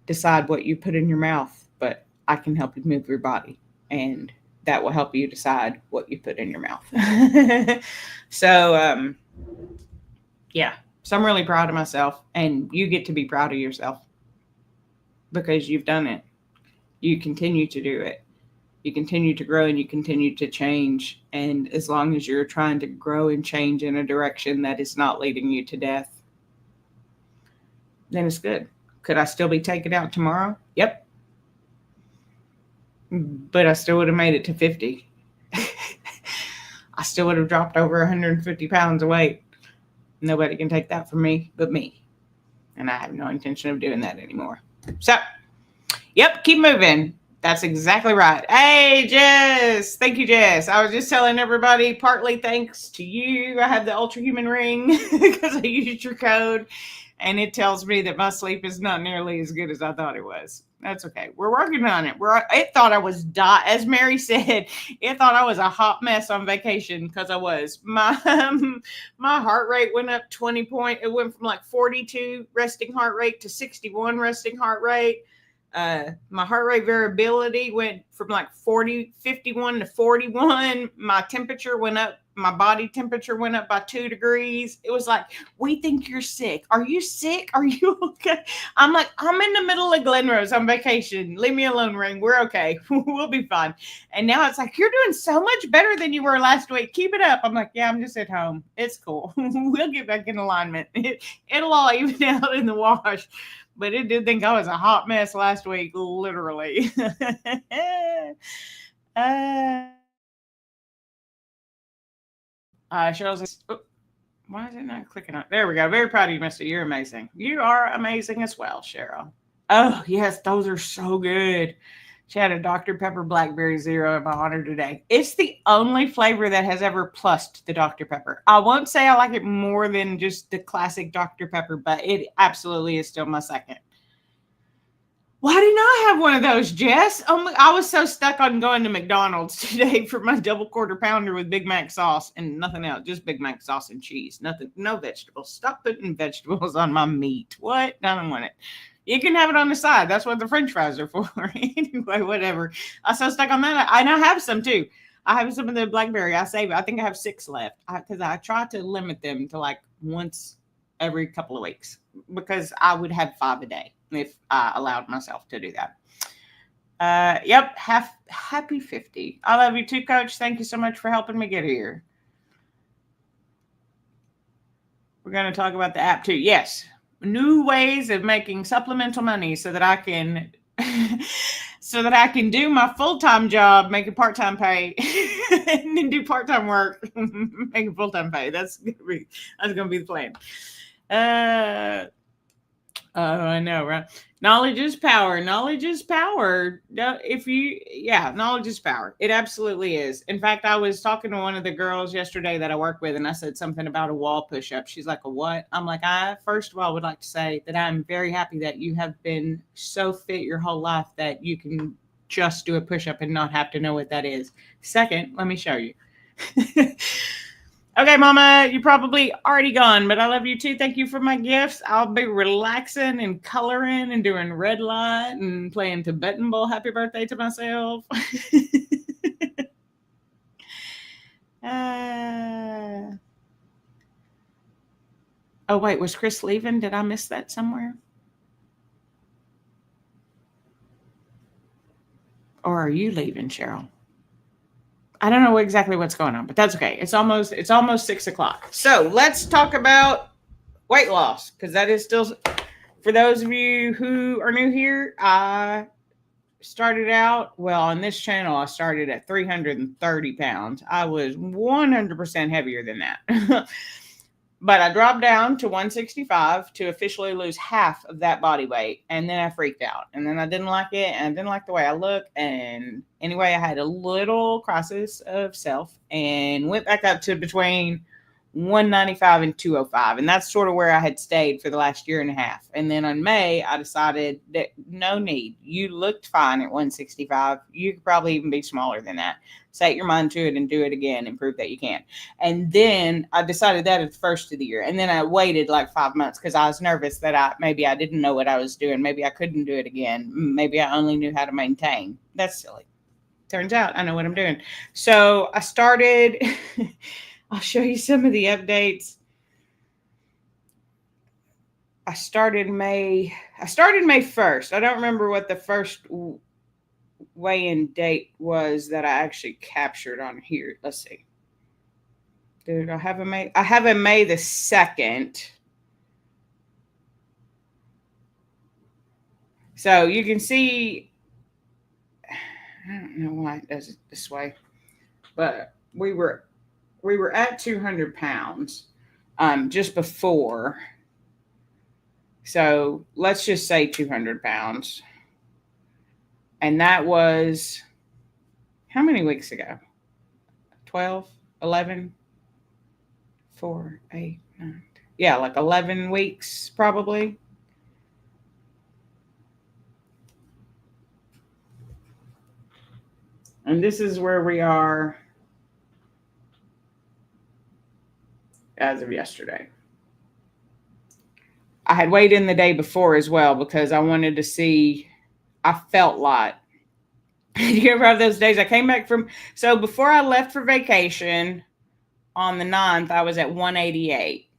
decide what you put in your mouth, but I can help you move your body, and that will help you decide what you put in your mouth. So, yeah. So I'm really proud of myself, and you get to be proud of yourself because you've done it. You continue to do it. You continue to grow and you continue to change. And as long as you're trying to grow and change in a direction that is not leading you to death, then it's good. Could I still be taken out tomorrow? Yep. But I still would have made it to 50. I still would have dropped over 150 pounds of weight. Nobody can take that from me but me. And I have no intention of doing that anymore. So, yep, keep moving. That's exactly right. Hey, Jess. Thank you, Jess. I was just telling everybody, partly thanks to you, I have the Ultra Human Ring because I used your code. And it tells me that my sleep is not nearly as good as I thought it was. That's okay. We're working on it. It thought I was as Mary said, it thought I was a hot mess on vacation because I was. My heart rate went up 20 points. It went from like 42 resting heart rate to 61 resting heart rate. My heart rate variability went from like 51 to 41. My temperature went up. My body temperature went up by 2 degrees. It was like, we think you're sick. Are you sick? Are you okay? I'm like, I'm in the middle of Glenrose on vacation. Leave me alone, Ring. We're okay. We'll be fine. And now it's like, you're doing so much better than you were last week. Keep it up. I'm like, yeah, I'm just at home. It's cool. We'll get back in alignment. It'll all even out in the wash. But it did think I was a hot mess last week, literally. Cheryl's. Why is it not clicking on? There we go. Very proud of you, Misty. You're amazing. You are amazing as well, Cheryl. Oh, yes. Those are so good. She had a Dr. Pepper Blackberry Zero in my honor today. It's the only flavor that has ever plussed the Dr. Pepper. I won't say I like it more than just the classic Dr. Pepper, but it absolutely is still my second. Why didn't I have one of those, Jess? I was so stuck on going to McDonald's today for my double quarter pounder with Big Mac sauce and nothing else. Just Big Mac sauce and cheese. Nothing, no vegetables. Stop putting vegetables on my meat. What? I don't want it. You can have it on the side. That's what the French fries are for. Anyway, whatever. I was so stuck on that. And I have some too. I have some of the blackberry. I save it. I think I have 6 left because I try to limit them to like once every couple of weeks because I would have 5 a day if I allowed myself to do that. Yep. Happy 50. I love you too, Coach. Thank you so much for helping me get here. We're going to talk about the app too. Yes. New ways of making supplemental money so that I can do my full-time job, make a part-time pay, and then do part-time work, make a full-time pay. That's gonna be the plan. Oh, I know, right? Knowledge is power. Knowledge is power. Knowledge is power. It absolutely is. In fact, I was talking to one of the girls yesterday that I work with, and I said something about a wall push up. She's like, "A what?" I'm like, I first of all would like to say that I'm very happy that you have been so fit your whole life that you can just do a push up and not have to know what that is. Second, let me show you. Okay, Mama, you're probably already gone, but I love you too. Thank you for my gifts. I'll be relaxing and coloring and doing red light and playing Tibetan Bowl. Happy birthday to myself. Oh, wait, was Chris leaving? Did I miss that somewhere? Or are you leaving, Cheryl? I don't know exactly what's going on, but that's okay. It's almost 6:00. So let's talk about weight loss, because that is still, for those of you who are new here, I started out, well, on this channel, I started at 330 pounds. I was 100% heavier than that. But I dropped down to 165 to officially lose half of that body weight. And then I freaked out. And then I didn't like it. And I didn't like the way I look. And anyway, I had a little crisis of self and went back up to between 195 and 205. And that's sort of where I had stayed for the last year and a half. And then in May, I decided that no need. You looked fine at 165. You could probably even be smaller than that. Set your mind to it and do it again and prove that you can. And then I decided that at the first of the year. And then I waited like 5 months because I was nervous that maybe I didn't know what I was doing. Maybe I couldn't do it again. Maybe I only knew how to maintain. That's silly. Turns out I know what I'm doing. So I started, I'll show you some of the updates. I started May 1st. I don't remember what the first weigh-in date was that I actually captured on here. Let's see. Dude, I have a May the 2nd. So you can see, I don't know why it does it this way, but we were at 200 pounds just before. So let's just say 200 pounds. And that was how many weeks ago? 12, 11, 4, 8, 9. Yeah, like 11 weeks probably. And this is where we are as of yesterday. I had weighed in the day before as well because I wanted to see, I felt like, do you ever have those days? I came back so before I left for vacation on the 9th, I was at 188.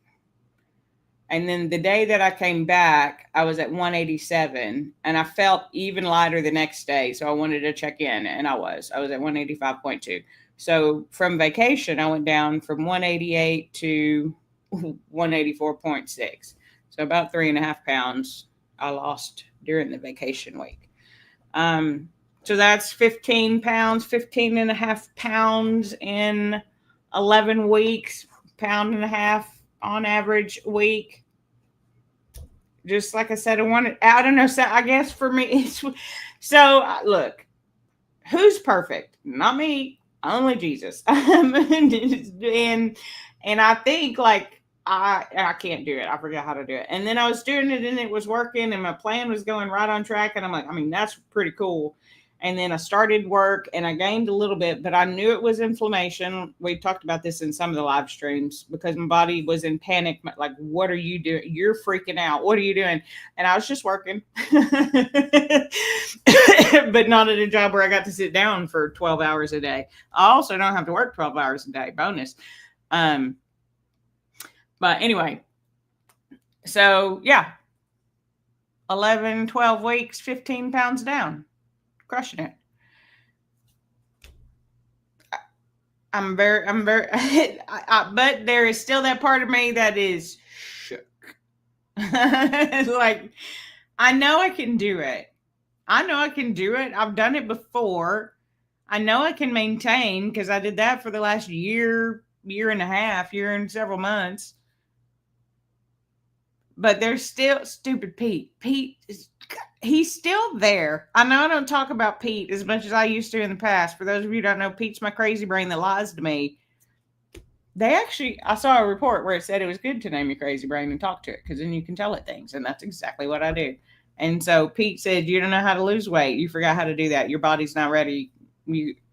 And then the day that I came back, I was at 187. And I felt even lighter the next day. So I wanted to check in. And I was at 185.2. So from vacation, I went down from 188 to 184.6. So about 3.5 pounds I lost during the vacation week. So that's 15 and a half pounds in 11 weeks, pound and a half on average a week. Just like I said, I don't know. So I guess for me, look, who's perfect? Not me, only Jesus. And I think like, I can't do it. I forgot how to do it. And then I was doing it and it was working and my plan was going right on track. And I'm like, that's pretty cool. And then I started work and I gained a little bit, but I knew it was inflammation. We talked about this in some of the live streams because my body was in panic. Like, what are you doing? You're freaking out. What are you doing? And I was just working, but not at a job where I got to sit down for 12 hours a day. I also don't have to work 12 hours a day. Bonus. But anyway, so yeah, 11, 12 weeks, 15 pounds down. Crushing it. I'm very, but there is still that part of me that is shook. Like, I know I can do it. I've done it before. I know I can maintain because I did that for the last year and a half, year and several months. but there's still stupid Pete. He's still there. I know I don't talk about Pete as much as I used to in the past. For those of you who don't know, Pete's my crazy brain that lies to me. I saw a report where it said it was good to name your crazy brain and talk to it because then you can tell it things. And that's exactly what I do. And so Pete said, you don't know how to lose weight. You forgot how to do that. Your body's not ready.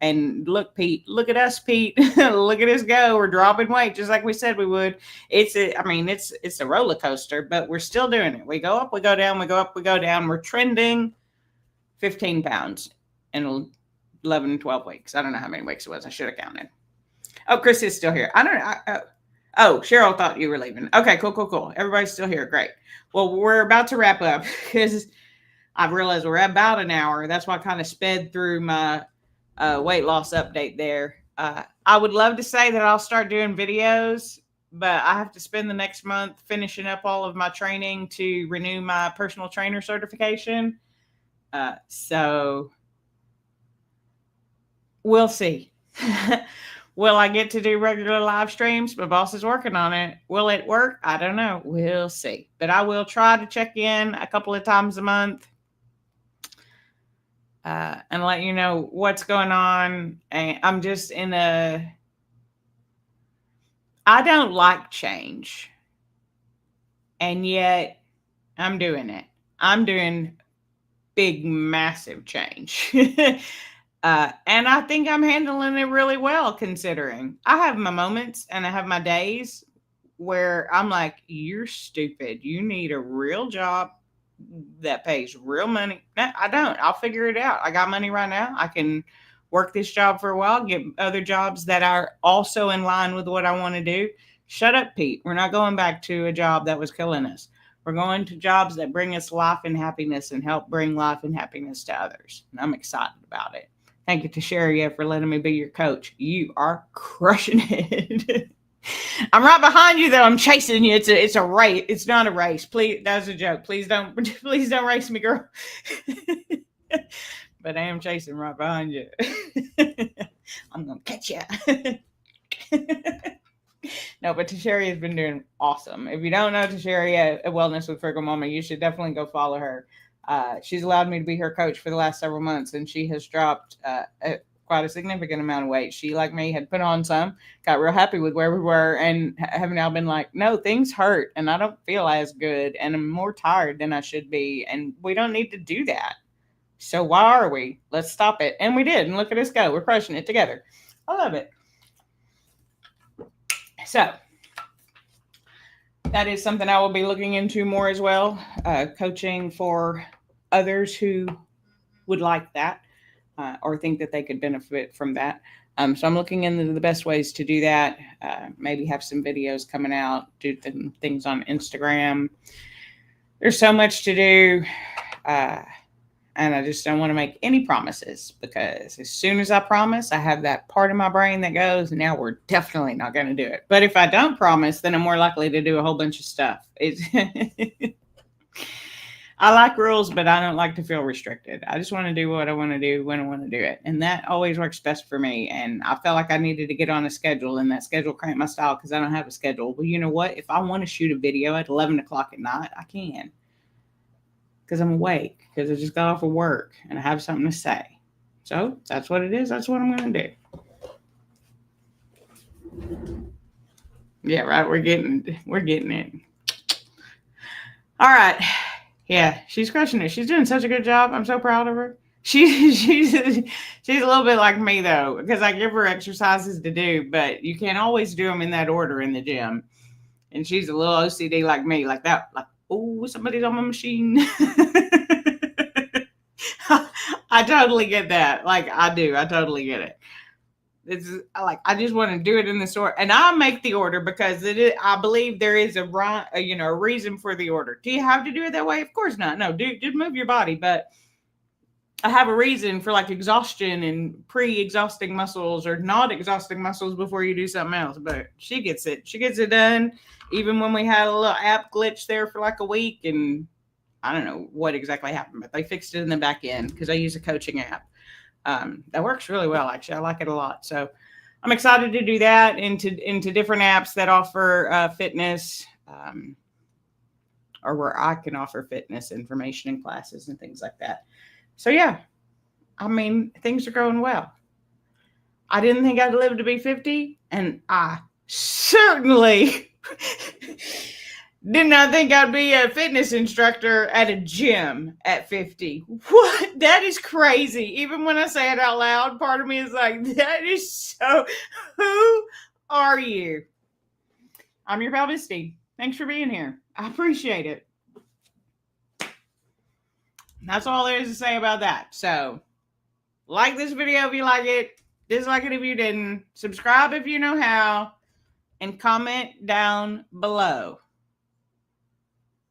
And look, Pete, look at us, Pete. Look at us go. We're dropping weight just like we said we would. It's a roller coaster, but we're still doing it. We go up, we go down, we go up, we go down. We're trending 15 pounds in 11, 12 weeks. I don't know how many weeks it was. I should have counted. Oh, Chris is still here. I don't know. Oh, Cheryl thought you were leaving. Okay, cool. Everybody's still here. Great. Well, we're about to wrap up because I've realized we're at about an hour. That's why I kind of sped through my weight loss update there. I would love to say that I'll start doing videos, but I have to spend the next month finishing up all of my training to renew my personal trainer certification. So we'll see. Will I get to do regular live streams? My boss is working on it. Will it work? I don't know. We'll see. But I will try to check in a couple of times a month and let you know what's going on. And I'm just I don't like change. And yet I'm doing it. I'm doing big, massive change. And I think I'm handling it really well, considering I have my moments and I have my days where I'm like, you're stupid. You need a real job that pays real money. No, I don't. I'll figure it out. I got money right now. I can work this job for a while, get other jobs that are also in line with what I want to do. Shut up, Pete. We're not going back to a job that was killing us. We're going to jobs that bring us life and happiness and help bring life and happiness to others. And I'm excited about it. Thank you to Sherry for letting me be your coach. You are crushing it. I'm right behind you, though. I'm chasing you. It's a race. It's not a race. Please, that was a joke. Please don't race me, girl. But I am chasing right behind you. I'm gonna catch you. No, but Tasheri has been doing awesome. If you don't know Tasheri at Wellness with Frugal Mama, you should definitely go follow her. She's allowed me to be her coach for the last several months, and she has dropped quite a significant amount of weight. She, like me, had put on some, got real happy with where we were, and have now been like, no, things hurt, and I don't feel as good, and I'm more tired than I should be, and we don't need to do that. So why are we? Let's stop it. And we did, and look at us go. We're crushing it together. I love it. So that is something I will be looking into more as well, coaching for others who would like that or think that they could benefit from that. So I'm looking into the best ways to do that. Maybe have some videos coming out, do things on Instagram. There's so much to do. And I just don't want to make any promises because as soon as I promise, I have that part of my brain that goes, now we're definitely not going to do it. But if I don't promise, then I'm more likely to do a whole bunch of stuff. I like rules, but I don't like to feel restricted. I just want to do what I want to do when I want to do it. And that always works best for me. And I felt like I needed to get on a schedule, and that schedule cramped my style because I don't have a schedule. Well, you know what? If I want to shoot a video at 11 o'clock at night, I can. Because I'm awake, because I just got off of work and I have something to say. So that's what it is. That's what I'm going to do. Yeah, right. We're getting it. All right. Yeah, she's crushing it. She's doing such a good job. I'm so proud of her. She's a little bit like me, though, because I give her exercises to do, but you can't always do them in that order in the gym. And she's a little OCD like me, like that, like, oh, somebody's on my machine. I totally get that. Like, I do. I totally get it. It's like, I just want to do it in this order. And I make the order because I believe there is a reason for the order. Do you have to do it that way? Of course not. No, just move your body. But I have a reason for like exhaustion and pre-exhausting muscles or not exhausting muscles before you do something else. But she gets it. She gets it done. Even when we had a little app glitch there for like a week, and I don't know what exactly happened, but they fixed it in the back end because I use a coaching app. That works really well, actually. I like it a lot. So I'm excited to do that into different apps that offer fitness. or where I can offer fitness information and classes and things like that. So yeah, I mean, things are going well. I didn't think I'd live to be 50, and I certainly did not think I'd be a fitness instructor at a gym at 50. What? That is crazy. Even when I say it out loud, part of me is like, that is so, who are you? I'm your pal Misty. Thanks for being here. I appreciate it. That's all there is to say about that. So, like this video if you like it, dislike it if you didn't, subscribe if you know how, and comment down below.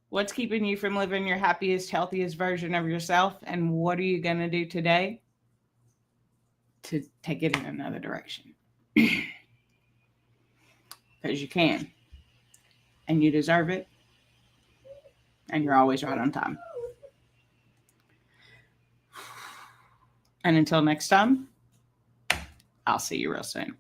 What's keeping you from living your happiest, healthiest version of yourself, and what are you going to do today to take it in another direction? Because you can, and you deserve it, and you're always right on time. And until next time, I'll see you real soon.